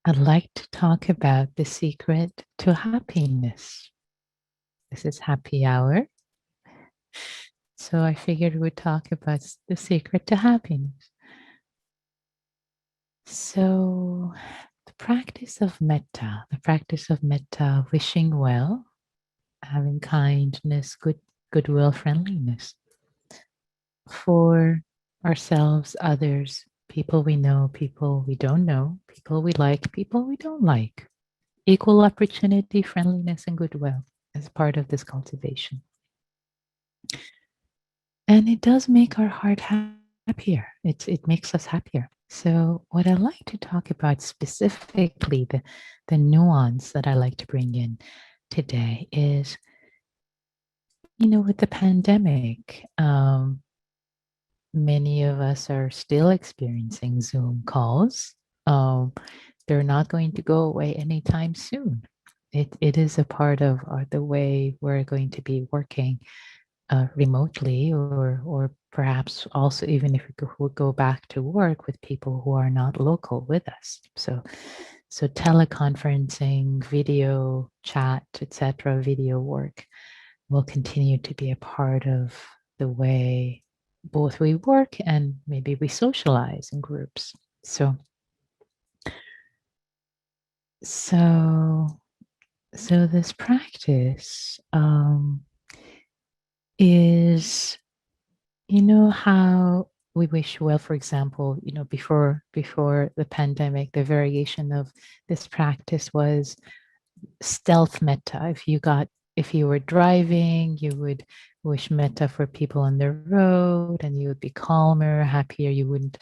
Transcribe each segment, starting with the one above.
I'd like to talk about the secret to happiness. This is happy hour. So I figured we'd talk about the secret to happiness. So the practice of metta, wishing well, having kindness, goodwill, friendliness for ourselves, others, people we know, people we don't know, people we like, people we don't like. Equal opportunity, friendliness, and goodwill as part of this cultivation. And it does make our heart happier. It makes us happier. So, what I like to talk about specifically, the nuance that I like to bring in today is, with the pandemic, many of us are still experiencing Zoom calls. They're not going to go away anytime soon. It is a part of the way we're going to be working remotely, or perhaps also even if we go back to work with people who are not local with us. So teleconferencing, video chat, etc., video work will continue to be a part of the way both we work and maybe we socialize in groups. So this practice is, how we wish well, for example, before the pandemic, the variation of this practice was stealth metta. If you were driving, you would wish metta for people on the road, and you would be calmer, happier. You wouldn't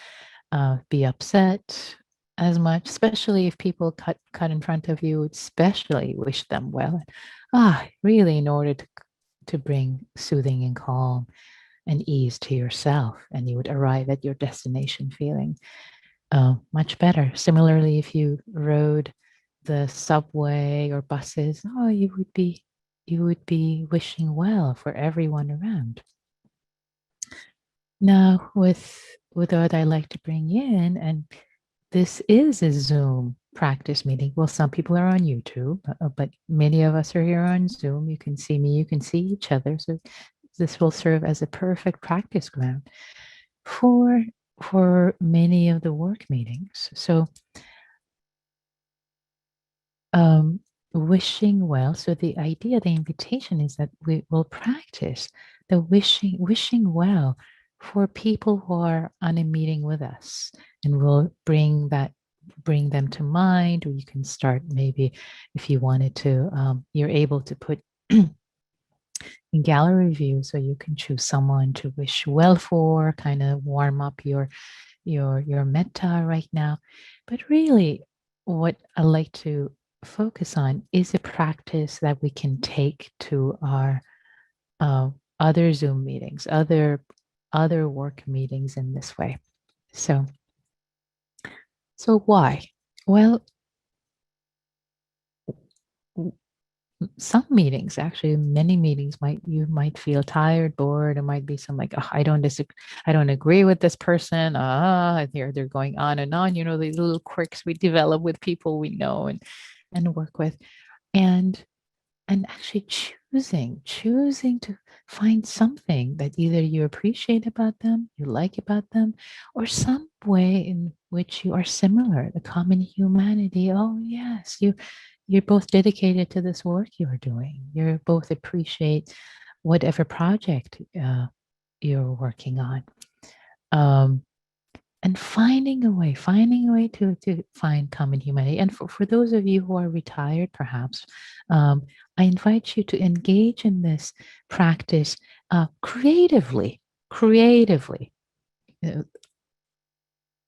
be upset as much, especially if people cut in front of you. Especially wish them well. Really, in order to bring soothing and calm and ease to yourself, and you would arrive at your destination feeling much better. Similarly, if you rode the subway or buses, you would be wishing well for everyone around. Now, with what I like to bring in, and this is a Zoom practice meeting. Well, some people are on YouTube, but many of us are here on Zoom. You can see me, you can see each other. So this will serve as a perfect practice ground for many of the work meetings. So wishing well. So the invitation is that we will practice the wishing well for people who are on a meeting with us, and we'll bring them to mind. Or you can start, maybe if you wanted to, you're able to put in gallery view, so you can choose someone to wish well for, kind of warm up your metta right now. But really, what I like to focus on is a practice that we can take to our other Zoom meetings, other work meetings in this way. So why? Well, some meetings, actually many meetings, you might feel tired, bored. It might be some like, oh, I don't agree with this person. They're going on and on. These little quirks we develop with people we know and work with, and actually choosing to find something that either you appreciate about them, you like about them, or some way in which you are similar, the common humanity. Oh yes, you're both dedicated to this work you are doing. You both appreciate whatever project you're working on. And finding a way to find common humanity. And for those of you who are retired, perhaps, I invite you to engage in this practice creatively.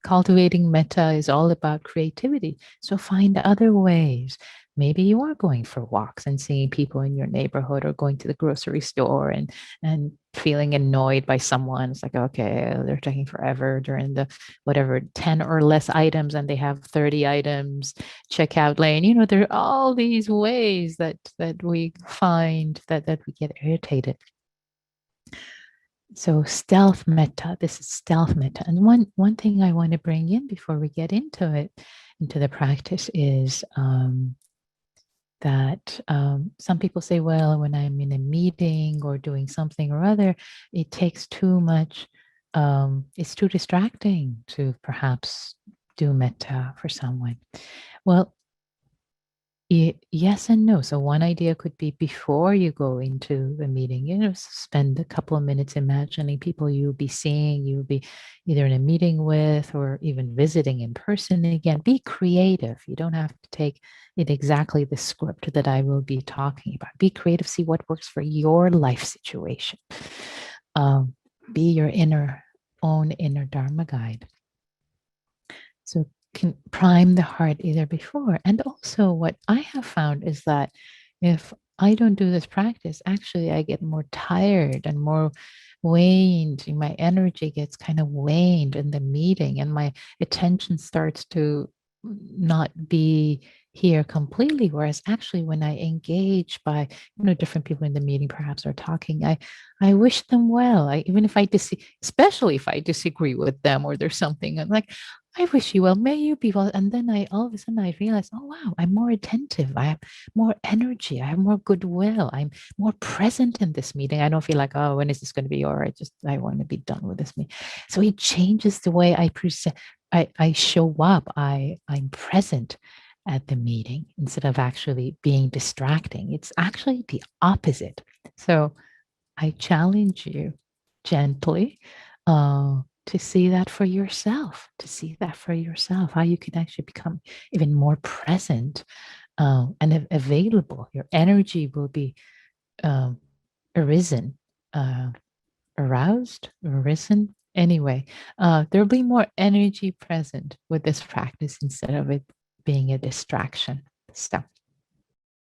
Cultivating metta is all about creativity. So find other ways. Maybe you are going for walks and seeing people in your neighborhood, or going to the grocery store and feeling annoyed by someone. It's like, okay, they're taking forever during the whatever 10 or less items, and they have 30 items checkout lane. There are all these ways that we find that we get irritated. So stealth metta, this is stealth metta. And one thing I want to bring in before we get into it, into the practice is that some people say, well, when I'm in a meeting or doing something or other, it takes too much, it's too distracting to perhaps do metta for someone. Well, yes and no. So one idea could be before you go into the meeting, spend a couple of minutes imagining people you'll be seeing, you'll be either in a meeting with or even visiting in person. Again, be creative. You don't have to take it exactly the script that I will be talking about. Be creative, see what works for your life situation. Be your own inner Dharma guide. So can prime the heart either before. And also what I have found is that if I don't do this practice, actually I get more tired and more waned. My energy gets kind of waned in the meeting and my attention starts to not be here completely. Whereas actually when I engage by, different people in the meeting perhaps are talking, I wish them well. Even if I especially if I disagree with them or there's something, I'm like, I wish you well. May you be well. And then all of a sudden I realize, oh wow, I'm more attentive. I have more energy. I have more goodwill. I'm more present in this meeting. I don't feel like, oh, when is this going to be? Or I want to be done with this meeting. So it changes the way I present. I show up. I'm present at the meeting instead of actually being distracting. It's actually the opposite. So I challenge you gently to see that for yourself, how you can actually become even more present and available. Your energy will be um, arisen, arisen. Anyway, there'll be more energy present with this practice instead of it being a distraction. So